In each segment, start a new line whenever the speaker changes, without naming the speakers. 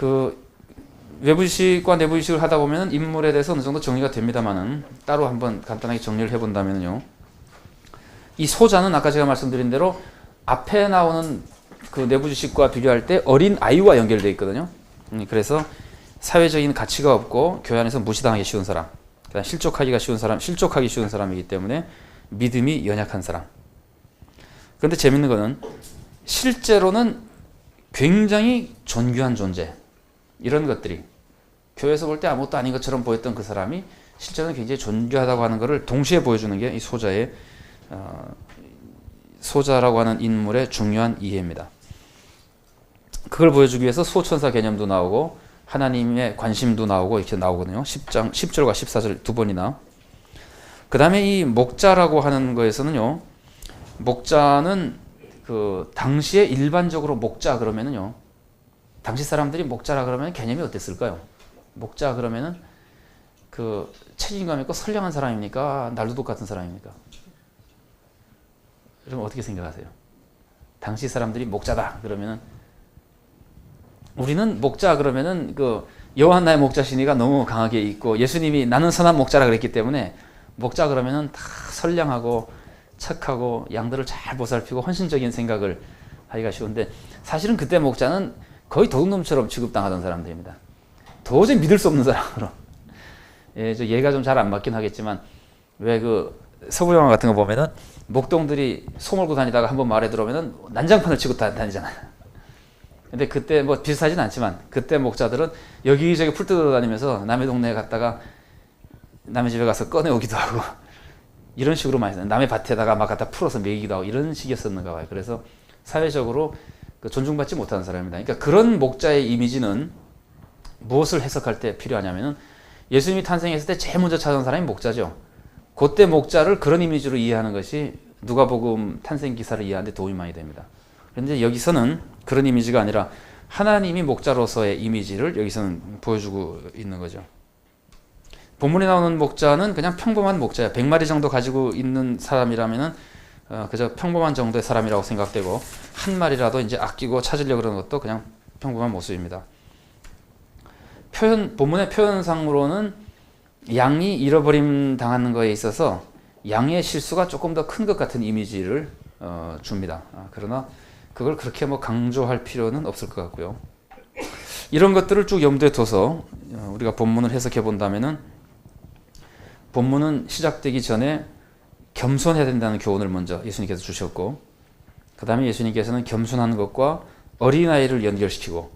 그 외부이식과 내부이식을 하다 보면 인물에 대해서 어느 정도 정리가 됩니다만은 따로 한번 간단하게 정리를 해본다면요. 이 소자는 아까 제가 말씀드린 대로 앞에 나오는 그 내부지식과 비교할 때 어린 아이와 연결되어 있거든요. 그래서 사회적인 가치가 없고 교회 안에서 무시당하기 쉬운 사람, 그다음 실족하기 쉬운 사람이기 때문에 믿음이 연약한 사람. 그런데 재밌는 거는 실제로는 굉장히 존귀한 존재, 이런 것들이 교회에서 볼 때 아무것도 아닌 것처럼 보였던 그 사람이 실제로는 굉장히 존귀하다고 하는 것을 동시에 보여주는 게 이 소자라고 하는 인물의 중요한 이해입니다. 그걸 보여주기 위해서 소천사 개념도 나오고 하나님의 관심도 나오고 이렇게 나오거든요. 10절과 14절 두 번이나. 그 다음에 이 목자라고 하는 거에서는요, 목자는 그 당시에 일반적으로 목자 그러면은요, 당시 사람들이 목자라 그러면 개념이 어땠을까요? 목자 그러면은 그 책임감 있고 선량한 사람입니까? 난루독 같은 사람입니까? 여러분 어떻게 생각하세요? 당시 사람들이 목자다 그러면은, 우리는 목자 그러면은 그 여호와나의 목자 신의가 너무 강하게 있고 예수님이 나는 선한 목자라 그랬기 때문에 목자 그러면은 다 선량하고 착하고 양들을 잘 보살피고 헌신적인 생각을 하기가 쉬운데, 사실은 그때 목자는 거의 도둑놈처럼 취급당하던 사람들입니다. 도저히 믿을 수 없는 사람으로. 예, 저 얘가 좀 잘 안 맞긴 하겠지만, 왜 그 서부 영화 같은 거 보면은 목동들이 소 몰고 다니다가 한번 마을에 들어오면은 난장판을 치고 다니잖아요. 근데 그때 뭐 비슷하진 않지만 그때 목자들은 여기저기 풀 뜯어 다니면서 남의 동네에 갔다가 남의 집에 가서 꺼내오기도 하고 이런 식으로 많이 했어요. 남의 밭에다가 막 갖다 풀어서 먹이기도 하고 이런 식이었었는가 봐요. 그래서 사회적으로 존중받지 못하는 사람입니다. 그러니까 그런 목자의 이미지는 무엇을 해석할 때 필요하냐면은, 예수님이 탄생했을 때 제일 먼저 찾아온 사람이 목자죠. 그때 목자를 그런 이미지로 이해하는 것이 누가복음 탄생 기사를 이해하는 데 도움이 많이 됩니다. 그런데 여기서는 그런 이미지가 아니라 하나님이 목자로서의 이미지를 여기서는 보여주고 있는 거죠. 본문에 나오는 목자는 그냥 평범한 목자예요. 100마리 정도 가지고 있는 사람이라면은 그저 평범한 정도의 사람이라고 생각되고, 한 마리라도 이제 아끼고 찾으려고 그러는 것도 그냥 평범한 모습입니다. 본문의 표현상으로는 양이 잃어버림 당하는 거에 있어서 양의 실수가 조금 더 큰 것 같은 이미지를 줍니다. 그러나 그걸 그렇게 뭐 강조할 필요는 없을 것 같고요. 이런 것들을 쭉 염두에 둬서 우리가 본문을 해석해 본다면은, 본문은 시작되기 전에 겸손해야 된다는 교훈을 먼저 예수님께서 주셨고, 그 다음에 예수님께서는 겸손한 것과 어린아이를 연결시키고,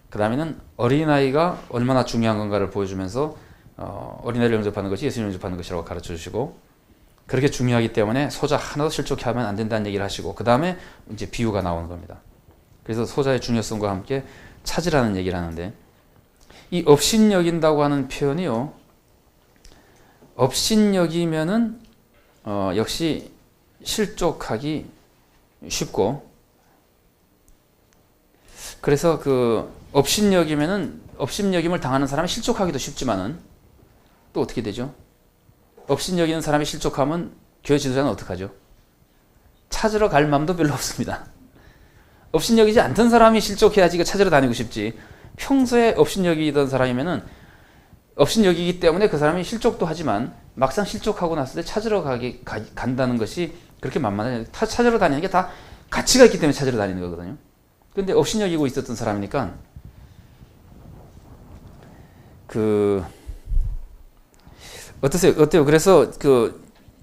그 다음에는 어린아이가 얼마나 중요한 건가를 보여주면서 어린아이를 영접하는 것이 예수님을 영접하는 것이라고 가르쳐 주시고, 그렇게 중요하기 때문에 소자 하나도 실족해 하면 안 된다는 얘기를 하시고, 그 다음에 이제 비유가 나오는 겁니다. 그래서 소자의 중요성과 함께 찾으라는 얘기를 하는데, 이 업신여긴다고 하는 표현이요, 업신여기면은 역시 실족하기 쉽고, 그래서 그 업신여김을 당하는 사람이 실족하기도 쉽지만은 또 어떻게 되죠? 업신여기는 사람이 실족하면 교회 지도자는 어떡하죠? 찾으러 갈 마음도 별로 없습니다. 업신여기지 않던 사람이 실족해야지 찾으러 다니고 싶지, 평소에 업신여기던 사람이면은 업신여기기 때문에 그 사람이 실족도 하지만 막상 실족하고 났을 때 찾으러 간다는 것이 그렇게 만만하지, 찾으러 다니는 게 다 가치가 있기 때문에 찾으러 다니는 거거든요. 근데 업신여기고 있었던 사람이니까 어때요? 그래서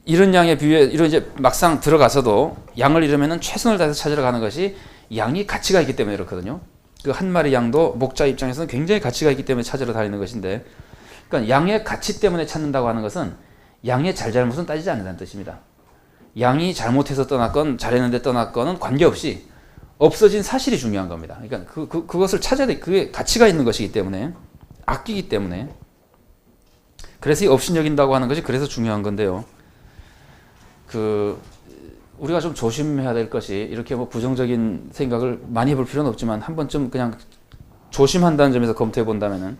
이런 양의 비유에 이런 이제 막상 들어가서도 양을 잃으면은 최선을 다해서 찾으러 가는 것이 양이 가치가 있기 때문에 그렇거든요. 그 한 마리 양도 목자 입장에서는 굉장히 가치가 있기 때문에 찾으러 다니는 것인데, 그러니까 양의 가치 때문에 찾는다고 하는 것은 양의 잘잘못은 따지지 않는다는 뜻입니다. 양이 잘못해서 떠났건 잘했는데 떠났건은 관계없이 없어진 사실이 중요한 겁니다. 그러니까 그것을 찾아야 돼. 그게 가치가 있는 것이기 때문에, 아끼기 때문에. 그래서 이 업신여긴다고 하는 것이 그래서 중요한 건데요. 우리가 좀 조심해야 될 것이, 이렇게 뭐 부정적인 생각을 많이 해볼 필요는 없지만 한 번쯤 그냥 조심한다는 점에서 검토해 본다면은,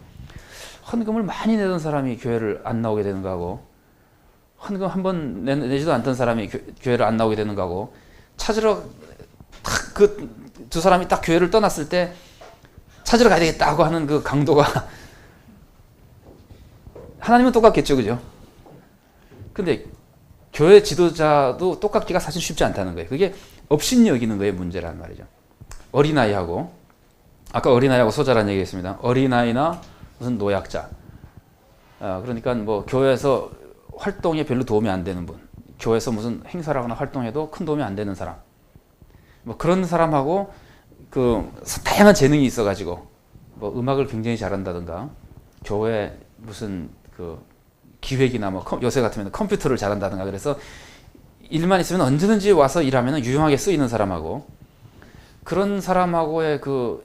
헌금을 많이 내던 사람이 교회를 안 나오게 되는 거하고, 헌금 한 번 내지도 않던 사람이 교회를 안 나오게 되는 거하고, 찾으러 딱 두 사람이 딱 교회를 떠났을 때 찾으러 가야 되겠다고 하는 그 강도가 하나님은 똑같겠죠, 그죠? 근데 교회 지도자도 똑같기가 사실 쉽지 않다는 거예요. 그게 업신 여기는 거에 문제란 말이죠. 어린아이하고, 아까 어린아이하고 소자란 얘기했습니다. 어린아이나 무슨 노약자. 그러니까 뭐 교회에서 활동에 별로 도움이 안 되는 분, 교회에서 무슨 행사를 하거나 활동해도 큰 도움이 안 되는 사람, 뭐 그런 사람하고 그 다양한 재능이 있어가지고 뭐 음악을 굉장히 잘한다든가, 교회 무슨 그 기획이나 뭐 요새 같으면 컴퓨터를 잘한다든가, 그래서 일만 있으면 언제든지 와서 일하면 유용하게 쓰이는 사람하고, 그런 사람하고의 그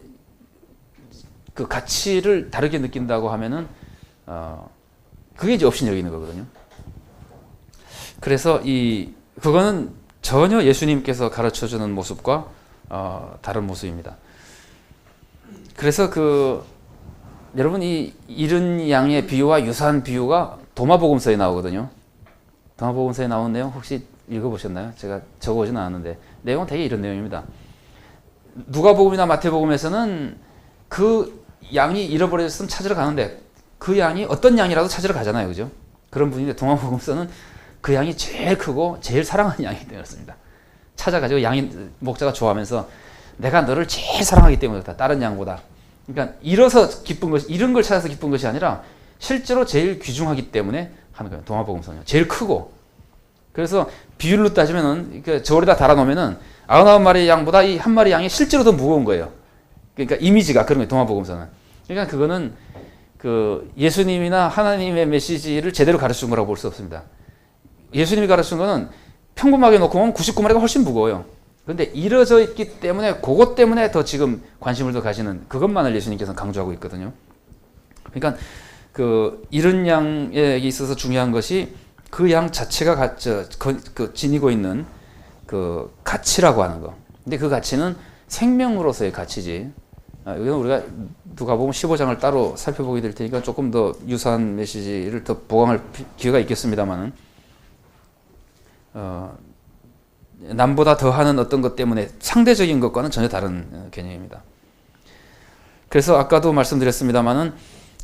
가치를 다르게 느낀다고 하면은 그게 이제 업신 여기는 거거든요. 그래서 그거는 전혀 예수님께서 가르쳐주는 모습과 다른 모습입니다. 그래서 여러분 이 잃은 양의 비유와 유사한 비유가 도마복음서에 나오거든요. 도마복음서에 나온 내용 혹시 읽어보셨나요? 제가 적어오진 않았는데 내용은 되게 이런 내용입니다. 누가복음이나 마태복음에서는 그 양이 잃어버렸으면 찾으러 가는데 그 양이 어떤 양이라도 찾으러 가잖아요, 그죠? 그런 분인데 도마복음서는 그 양이 제일 크고 제일 사랑하는 양이 되었습니다. 찾아가지고 목자가 좋아하면서 내가 너를 제일 사랑하기 때문에 그렇다, 다른 양보다. 그러니까 잃어서 기쁜 것이, 잃은 걸 찾아서 기쁜 것이 아니라 실제로 제일 귀중하기 때문에 하는 거예요. 도마복음서는 제일 크고. 그래서 비율로 따지면은 저울에다 달아놓으면은 99마리 양보다 이 한 마리 양이 실제로 더 무거운 거예요. 그러니까 이미지가 그런 거예요, 도마복음서는. 그러니까 그거는 예수님이나 하나님의 메시지를 제대로 가르친 거라고 볼 수 없습니다. 예수님이 가르친 거는 평범하게 놓고 보면 99마리가 훨씬 무거워요. 그런데 잃어져 있기 때문에 그것 때문에 더 지금 관심을 더 가지는 그것만을 예수님께서는 강조하고 있거든요. 그러니까 잃은 양에 있어서 중요한 것이 그 양 자체가 지니고 있는 그 가치라고 하는 거. 근데 그 가치는 생명으로서의 가치지. 이건 우리가 누가복음 15장을 따로 살펴보게 될 테니까 조금 더 유사한 메시지를 더 보강할 기회가 있겠습니다만은, 남보다 더하는 어떤 것 때문에 상대적인 것과는 전혀 다른 개념입니다. 그래서 아까도 말씀드렸습니다만은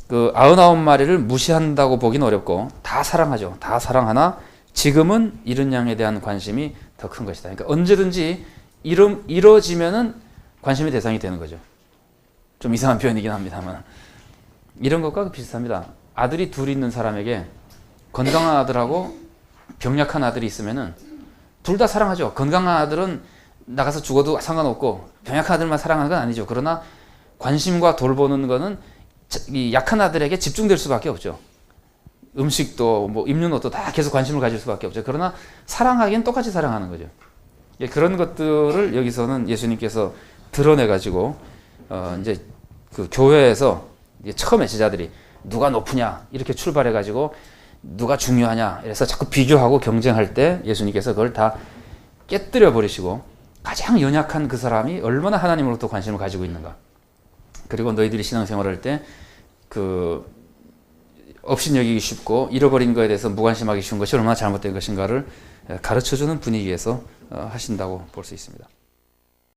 99마리를 무시한다고 보기는 어렵고 다 사랑하죠. 다 사랑하나 지금은 잃은 양에 대한 관심이 더 큰 것이다. 그러니까 언제든지 이뤄지면은 관심의 대상이 되는 거죠. 좀 이상한 표현이긴 합니다만 이런 것과 비슷합니다. 아들이 둘 있는 사람에게 건강한 아들하고 병약한 아들이 있으면은 둘 다 사랑하죠. 건강한 아들은 나가서 죽어도 상관없고 병약한 아들만 사랑하는 건 아니죠. 그러나 관심과 돌보는 거는 이 약한 아들에게 집중될 수밖에 없죠. 음식도 뭐 입는 옷도 다 계속 관심을 가질 수밖에 없죠. 그러나 사랑하기엔 똑같이 사랑하는 거죠. 그런 것들을 여기서는 예수님께서 드러내 가지고 이제 교회에서 처음에 제자들이 누가 높으냐 이렇게 출발해 가지고 누가 중요하냐 이래서 자꾸 비교하고 경쟁할 때 예수님께서 그걸 다 깨뜨려 버리시고 가장 연약한 그 사람이 얼마나 하나님으로부터 관심을 가지고 있는가, 그리고 너희들이 신앙생활할 때 업신여기기 쉽고 잃어버린 거에 대해서 무관심하기 쉬운 것이 얼마나 잘못된 것인가를 가르쳐주는 분위기에서 하신다고 볼 수 있습니다.